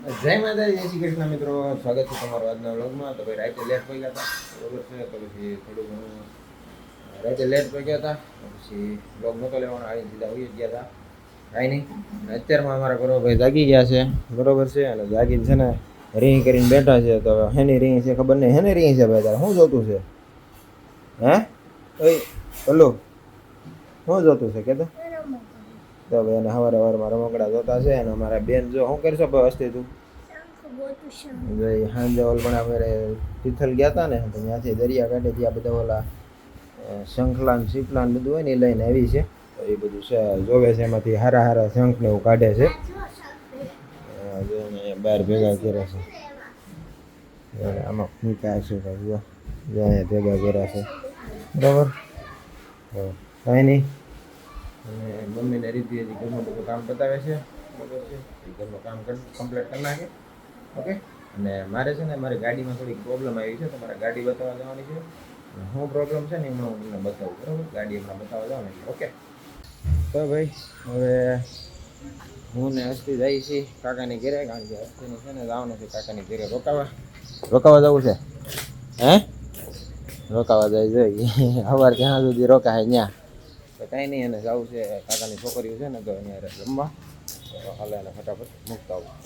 જય માતાજી, જય શ્રી કૃષ્ણ મિત્રો. સ્વાગત છે તમારું આજના વ્લોગમાં. તો ભાઈ રાતે લેટ પડી ગયા હતા, બરોબર છે. તો પછી થોડું ઘણું રાતે લેટ પડી ગયા હતા, પછી વ્લોગ નહોતો લેવાનો, આવીને સીધા હોઈ જ ગયા હતા. કાંઈ નહીં. અત્યારમાં અમારા ભાઈ જાગી ગયા છે, બરોબર છે. અને જાગીને છે ને રીંગ કરીને બેઠા છે. તો હેની રીંગ છે ખબર નહીં, હેની રીંગ છે ભાઈ? તારે શું જોતું છે? હે ઓય હલો, શું જોતું છે કે? તો ભાઈ એને સવારે સવારમાં રમકડા જોતા છે. અને અમારા બેન જો શું કરશો ભાઈ હસ્તી તું? સાંજે ઓલ પણ અમે તિથલ ગયા હતા ને, તો ત્યાંથી દરિયા કાંઠે ત્યાં બધા ઓલા શંખલાન શીપલાન બધું હોય ને એ લઈને આવી છે. તો એ બધું છે જોવે છે, એમાંથી હારા હારા શંખ ને એવું કાઢે છે. બહાર ભેગા કર્યા છે, આમાં મૂક્યા છે ભાઈ, અહીંયા ભેગા કર્યા છે, બરાબર. કાંઈ નહીં. અને મમ્મીને રીતિ હજી ઘરનું બધું કામ બતાવે છે, બરાબર છે. એ ઘરનું કામ કમ્પ્લીટ કરી નાખે, ઓકે. અને મારે છે ને મારી ગાડીમાં થોડીક પ્રોબ્લેમ આવી છે, તો મારે ગાડી બતાવવા જવાની છે. શું પ્રોબ્લેમ છે ને એમાં હું તમને બતાવું, બરાબર. ગાડી હમણાં બતાવવા જવાની છે, ઓકે. તો ભાઈ હવે હું ને હસ્તી જઈએ છીએ કાકાની ઘરે, કારણ કે હસ્તીને છે ને જવાનું છે કાકાની ઘરે રોકાવા જવું છે. હે રોકાવા જાય જોઈએ સવાર ત્યાં સુધી રોકાય ત્યાં. તો કાંઈ નહીં, એને જવું છે, કાકાની છોકરીઓ છે ને તો અહીંયા રમવા. તો હાલે એને ફટાફટ મૂકતા આવું.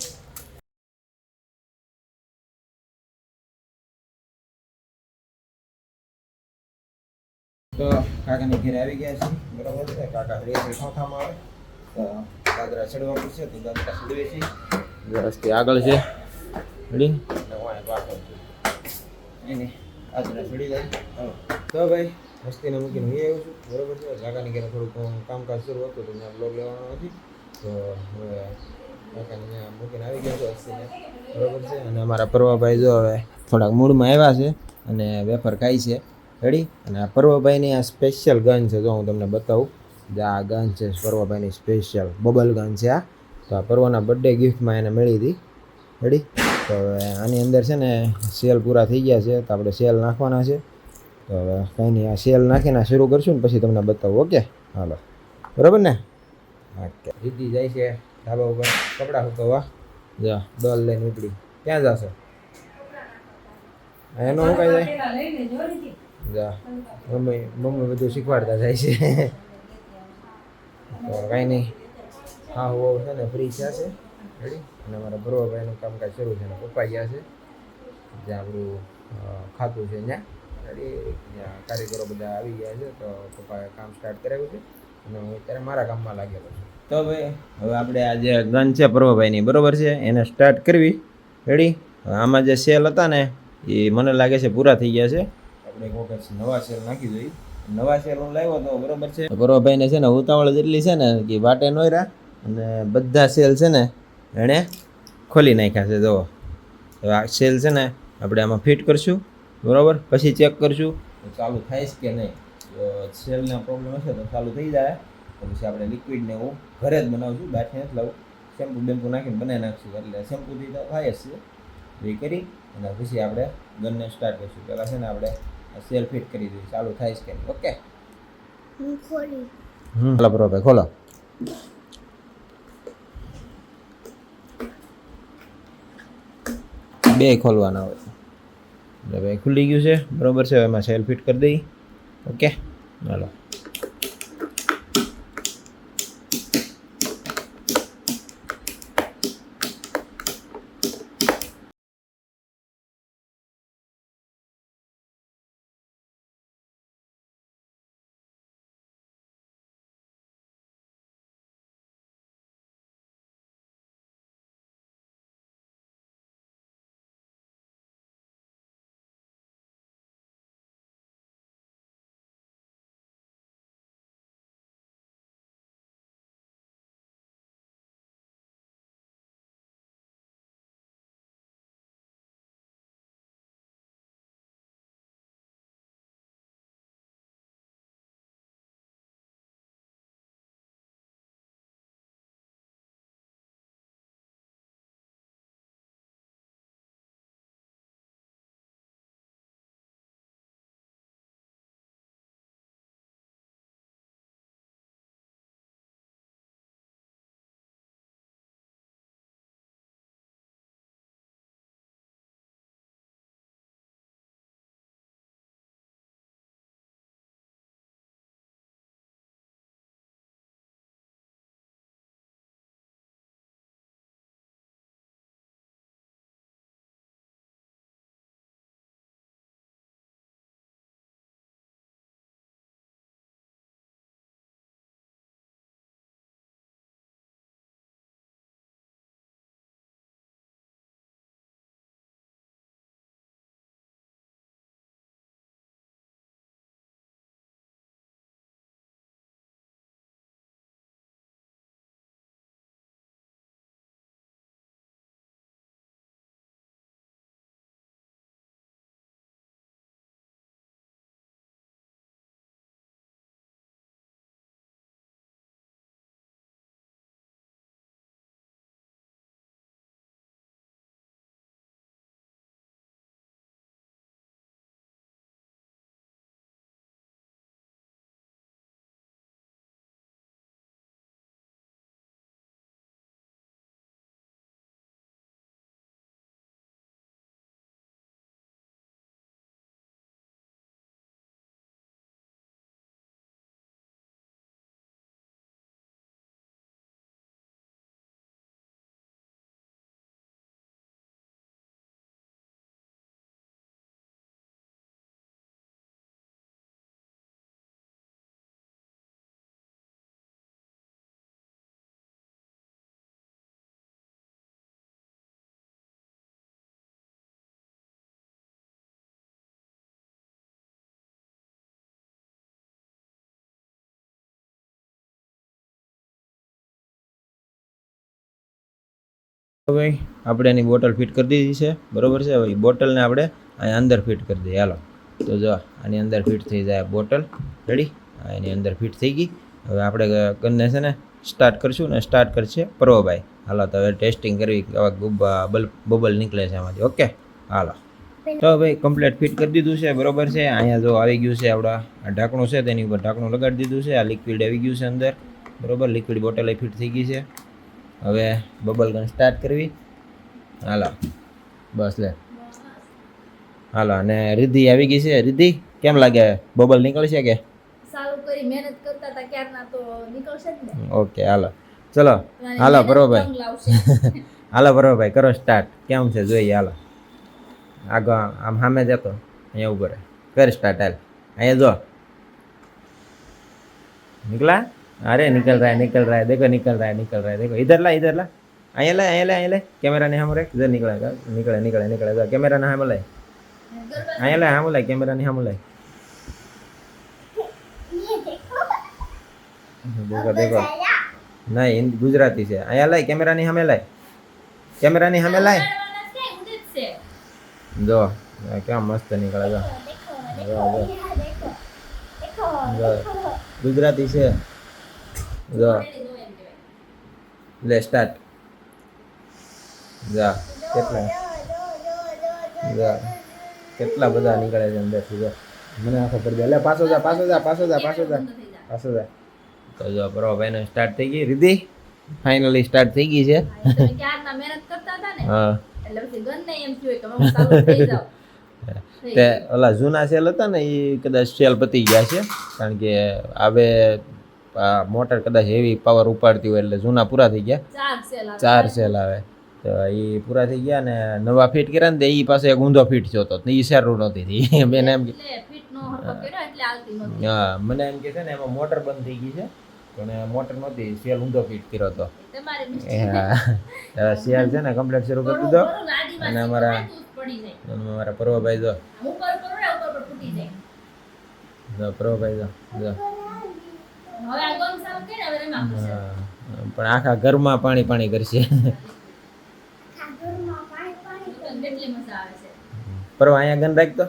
તો કાકાની ઘરે આવી ગયા છે, બરાબર છે. કાકા રેતી ચોથામાં આવે તો દાદરા ચડવા પડશે, તો દાદરા ચડવે છે. રસ્તે આગળ છે રેડી, અને હું પાછળ છું. એની દાદરા ચડી જાય. તો ભાઈ હસ્તીને મૂકીને હું આવ્યો છું, બરાબર છે. કાકાની ઘરે થોડુંક કામકાજ શરૂ હતું, તો ત્યાં બ્લોગ લેવાનો નથી. તો હવે કાકાને ત્યાં મૂકીને આવી ગયા છું હસ્તીને, બરાબર છે. અને અમારા પરવાભાઈ જો હવે થોડાક મૂડમાં આવ્યા છે અને વેફર ખાય છે, રેડી. અને આ પર્વભાઈની આ સ્પેશિયલ ગન છે, જો હું તમને બતાવું. જે આ ગન છે પર્વભાઈની સ્પેશિયલ બબલ ગન છે આ. તો આ પર્વના બર્થડે ગિફ્ટમાં એને મળી હતી, રેડી. તો હવે આની અંદર છે ને સેલ પૂરા થઈ ગયા છે, તો આપણે સેલ નાખવાના છે. તો હવે કંઈ નહીં, આ સેલ નાખીને શરૂ કરશું ને પછી તમને બતાવું, ઓકે. હાલો, બરાબર ને? ઓકે. રીતિ જાય છે ધાબા ઉપર કપડાં સુકવવા. જા ડોલ લઈને ઉપડી. ક્યાં જશો? એનો શું કાંઈ જાય? જા મમ્મી બધું શીખવાડતા જાય છે. તો કાંઈ નહીં, હા હું છે ને ફ્રી થયા છે, રેડી. અને અમારા ભરવાભાઈનું કામકાજ શરૂ છે, અને પપ્પા ગયા છે જ્યાં આપણું ખાતું છે ત્યાં, રેડી. ત્યાં કારીગરો બધા આવી ગયા છે, તો પપ્પાએ કામ સ્ટાર્ટ કરાવ્યું છે અને હું અત્યારે મારા કામમાં લાગેલો છું. તો ભાઈ હવે આપણે આ જે ગન છે ભરવાભાઈની, બરાબર છે, એને સ્ટાર્ટ કરવી, રેડી. આમાં જે સેલ હતા ને એ મને લાગે છે પૂરા થઈ ગયા છે. આપણે એક વખત નવા સેલ નાખી જોઈએ. નવા સેલ હું લાવ્યો તો, બરોબર છે. બરોભાઈને છે ને ઉતાવળ જેટલી છે ને કે વાટે નો રહ્યા, અને બધા સેલ છે ને એણે ખોલી નાખ્યા છે. જુઓ, હવે આ સેલ છે ને આપણે આમાં ફિટ કરશું, બરાબર. પછી ચેક કરશું તો ચાલુ થાય છે કે નહીં. તો સેલના પ્રોબ્લેમ હશે તો ચાલુ થઈ જાય. તો પછી આપણે લિક્વિડને હું ઘરે જ બનાવશું, બહારથી નથી લાવું. શેમ્પુ બેમ્પુ નાખીને બનાવી નાખશું, એટલે શેમ્પુથી તો થાય જ છે. એ કરી અને પછી આપણે ગનને સ્ટાર્ટ કરીશું. પહેલાં છે ને આપણે સેલ ફિટ કરી દઈએ, ચાલુ થાય છે કે નહીં, ઓકે. ખોલો બરોબર, ખોલો. બે ખોલવાના હોય એટલે ભાઈ ખુલી ગયું છે, બરોબર છે. એમાં સેલ ફિટ કરી દઈ, ઓકે. ચાલો. હવે આપણે એની બોટલ ફિટ કરી દીધી છે, બરોબર છે. હવે બોટલને આપણે અહીંયા અંદર ફિટ કરી દઈએ. હાલો તો જો આની અંદર ફિટ થઈ જાય બોટલ. રેડી, એની અંદર ફિટ થઈ ગઈ. હવે આપણે ગનને છે ને સ્ટાર્ટ કરશું ને સ્ટાર્ટ કરશે પ્રભુભાઈ. હાલો તો હવે ટેસ્ટિંગ કરવી બબલ નીકળે છે એમાંથી. ઓકે હાલો તો ભાઈ કમ્પ્લીટ ફિટ કરી દીધું છે, બરોબર છે. અહીંયા જો આવી ગયું છે આપણા આ ઢાંકણું છે, તેની ઉપર ઢાંકણું લગાડી દીધું છે. આ લિક્વિડ આવી ગયું છે અંદર, બરોબર. લિક્વિડ બોટલ ફિટ થઈ ગઈ છે. હવે બબલ ગન સ્ટાર્ટ કરવી. હાલો બસ લે, હાલો. અને રિદ્ધિ આવી ગઈ છે. રિદ્ધિ કેમ લાગે, બબલ નીકળશે કે? સારું કરી મહેનત કરતા હતા ક્યારના તો નીકળશે જ ને. ઓકે હાલો ચલો. હાલો પ્રભુભાઈ હાલો પ્રભુભાઈ કરો સ્ટાર્ટ. કેમ છે જોઈએ. હાલો આગળ આમ સામે જતો અહીંયા ઉપર કર સ્ટાર્ટ. હાલ અહીંયા જો निकला. अरे निकल रहा है देखो निकल रहा है देखो. इधर ला અહીંયા લે કેમેરા ને સામે રાખ. ઇધર નીકળે જો કેમેરા ને સામે લાય. અહીંયા સામે લાય કેમેરા ની સામે લાય. देखो नहीं गुजराती છે. અહીંયા લાય કેમેરા ની સામે લાય. જો કેમ મસ્ત નીકળે જો. ગુજરાતી છે જો. લે સ્ટાર્ટ. જા કેટલા બધા નીકળે છે અંદરથી જો. મને આખો પડી જાય. લે પાછો જા. તો જો પ્રભાઈનો સ્ટાર્ટ થઈ ગઈ. રિદ્ધિ ફાઇનલી સ્ટાર્ટ થઈ ગઈ છે. ક્યારના મહેનત કરતા હતા ને હા એટલે પછી ગન ને એમ થયું કે હું સારું થઈ જાઉં. તે ઓલા જૂના સેલ હતા ને એ કદાચ સેલ પતી ગયા છે, કારણ કે હવે આ મોટર કદાચ હેવી પાવર ઉપાડતી હોય એટલે જૂના પૂરા થઈ ગયા. 4 સેલ આવે તો એ પૂરા થઈ ગયા. ને નવા ફિટ કર્યા ને એ પાસે એક ઊંધો ફિટ થયો હતો એ સારું નહોતી થઈ. બેન એમ હા મને એમ કે છે ને એમાં મોટર બંધ થઈ ગઈ છે, પણ મોટર નહોતી, સેલ ઊંધો ફિટ કર્યો હતો. હા સેલ છે ને કમ્પ્લીટ શરૂ કરી દીધો. અને અમારા પ્રભાભાઈ જો પ્રભાભાઈ જો પણ આખા ઘરમાં પાણી કરશે. પર અહીંયા ગન રાખતો,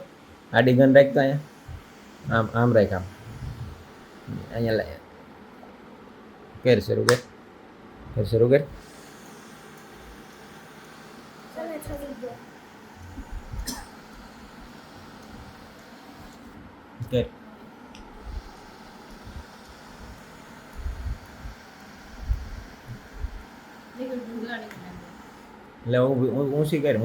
આડી ગન રાખતો. અહીંયા આમ રાખ, અહીંયા લાય. કર શરૂ કર. લે ઊંચી કર.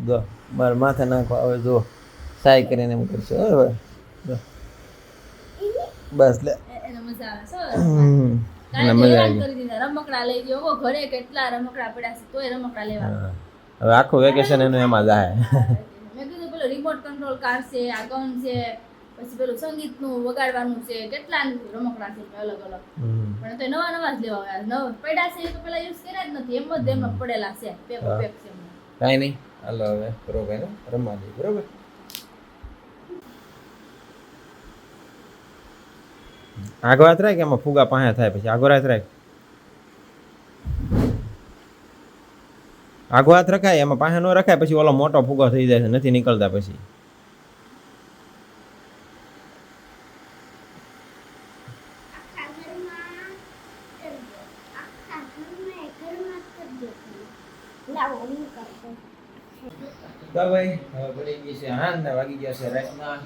જો મારે માથે નાખવા આવે જો. સાય કરીને એમ કરશે. હવે બસ લે મજા આવી. રમકડા લઈ ગયો ઘરે, કેટલા રમકડા પડ્યા છે તોય રમકડા લેવા. હવે આખું વેકેશન એનું એમાં જાય. મેં કીધું પેલો રિમોટ કંટ્રોલ કાર છે, આ ગન છે, પછી પેલું સંગીતનું વગાડવાનું છે, કેટલા રમકડા છે અલગ પણ તો નવા જ લેવા આવ્યા. પડ્યા છે તો પેલા યુઝ કર્યા જ નથી, એમ જ એમ પડેલા છે. પેક છે કાંઈ નહીં. હાલો હવે બરોબર રમવા દઈએ. બરોબર આગો હાથ રાખ, એમાં ફુગા પાસે થાય પછી આગો હાથ રાખ. આગો હાથ રખાય એમાં પાસે ન રખાય પછી ઓલો મોટો ફુગો થઈ જાય છે, નથી નીકળતા પછી. તો ભાઈ હવે પડી ગઈ છે હાંજ ને વાગી ગયા છે રાતના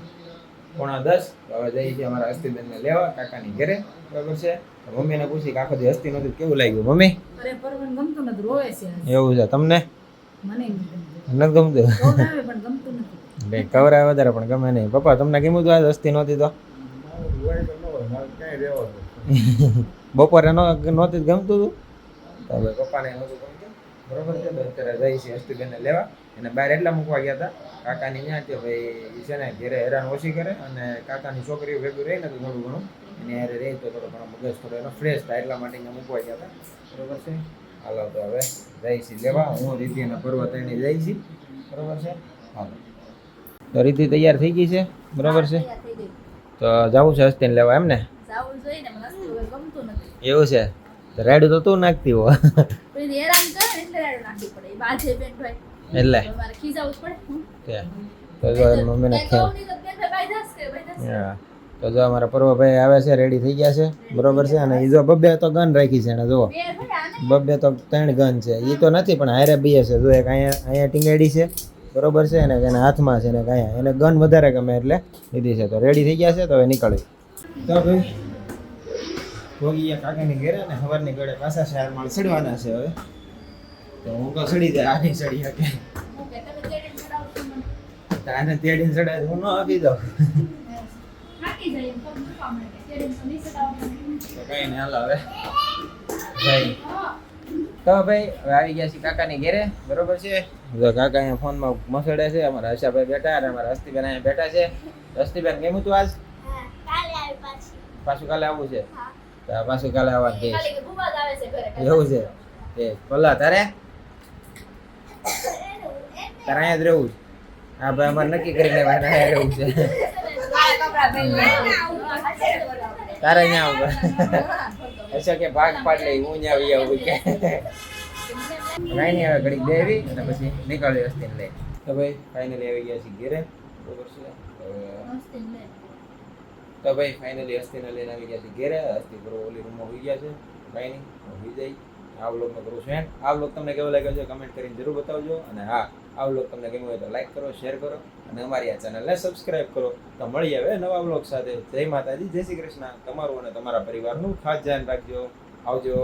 9:30. હવે જઈએ છીએ અમારા હસ્તીબેનને લેવા કાકાની ઘરે. બરાબર છે. મમ્મીને પૂછી કે આખો દી હસ્તી નહોતી કેવું લાગ્યું મમ્મી? અરે પરવન ગમતું નથી, રોવે છે. એવું છે તમને? મને નથી ગમતું. પણ ગમતું નથી. બે કવરાય વધારે પણ ગમે નહીં. પપ્પા તમને કેમ હતું આજ હસ્તી નહોતી તો? બપોરે નહોતી ગમતું હતું તો હવે પપ્પાને નહોતું ગમતું. બરોબર છે. તો અત્યારે જઈ છે હસ્તીબેનને લેવા, એને બહાર એટલા મૂકવા ગયા હતા કાકાની ત્યાં કે ભાઈ ઈ છે ને ઘેરે હેરાન ઓછી કરે અને કાકાની છોકરીઓ ભેગું રહે ને તો થોડું ઘણું એને હારે રહે તો થોડો ઘણો મગજ થોડો એનો ફ્રેશ થાય એટલા માટે અહીંયા મૂકવા ગયા હતા. બરોબર છે. હાલો તો હવે જઈ છીએ લેવા, હું રીતિ અને પર્વત એને જઈ છીએ. બરોબર છે. હાલો તો રીતિ તૈયાર થઈ ગઈ છે. બરોબર છે. તૈયાર થઈ ગઈ. તો જવું છે હસ્તીને લેવા એમ ને? જાવું જોઈએ ને, મને હસ્તી વગર ગમતું નથી. એવું છે. તો રાયડું તો તું નાખતી હો પણ એ હેરાન કરે ને એટલે રાડું નાખવી પડે. એ બાજે બેન ભાઈ એટલે તો મારે ખીજાવું જ પડે. કે તો જો એની મમ્મીને એ ખેલ. કહું નહીં તો બેન ભાઈ બાયદાસ કે બાયદાસ. હા. તો જો અમારા પર્વભાઈ આવે છે, રેડી થઈ ગયા છે. બરોબર છે. અને એ જો બબ્બે તો ગન રાખી છે એને જો. બે ભાઈ આને બબ્બે તો 3 ગન છે. એ તો નથી પણ હારે બીએ છે. જો એક અહીંયા ટીંગાડી છે. બરોબર છે. અને એના હાથમાં છે ને અહીંયા એને ગન વધારે ગમે એટલે લીધી છે. તો રેડી થઈ ગયા છે. તો હવે નીકળી. તો ભાઈ ભોગી ગયા કાકાની ઘેરે ને સવારની ગળે પાછા શહેરમાં ચડવાના છે હવે. તો હું તો ચડી જાય, આની ચડી શકે. હું કે તમે તેડીને ચડાવશો મને. તો આને તેડીને ચડાય હું ન આપી દઉં. થાકી જાય એમ પગ મૂકવા મળે કે તેડીને તો નહીં ચડાવવાનું. તો કઈ નહીં હાલો હવે ભાઈ. હા. તો ભાઈ હવે આવી ગયા છીએ કાકાની ઘેરે. બરોબર છે. જો કાકા અહીંયા ફોનમાં મસળે છે. અમારા હર્ષાભાઈ બેઠા અને અમારા હસ્તીબેન અહીંયા બેઠા છે. હસ્તીબેન કેમ તું આજ કાલે આવી પાછી. પાછું કાલે આવવું છે? હા. તો આ પાછું કાલે આવવાનું કે ખાલી કે બુબા જ આવે છે ઘરે. એવું છે. એ ભલા તારે તારે અહીંયા જ રહેવું છે? હા ભાઈ અમારે નક્કી કરી લેવાના અહીંયા રહેવું છે. તારે અહીંયા આવું અચ્છા કે ભાગ પાડ લે હું અહીંયા આવી આવું કે કઈ નહીં. હવે ઘડીક દેવી અને પછી નીકળી હસ્તીને લઈ. તો ભાઈ ફાઇનલી આવી ગયા છીએ ઘેરે. બરોબર છે. તો ભાઈ ફાઇનલી હસ્તીને લઈને આવી ગયા છે ઘેરે. હસ્તી કરો ઓલી રૂમમાં હોઈ ગયા છે. કાંઈ નહીં હોઈ જાય. આ વ્લોગમાં કરું છું એન્ડ. આ વ્લોગ તમને કેવો લાગ્યો છે કમેન્ટ કરીને જરૂર બતાવજો. અને હા, આ વ્લોગ તમને ગમ્યો હોય તો લાઈક કરો, શેર કરો અને અમારી આ ચેનલને સબસ્ક્રાઇબ કરો. તો મળીએ હવે નવા વ્લોગ સાથે. જય માતાજી, જય શ્રી કૃષ્ણ. તમારું અને તમારા પરિવારનું ખાસ ધ્યાન રાખજો. આવજો.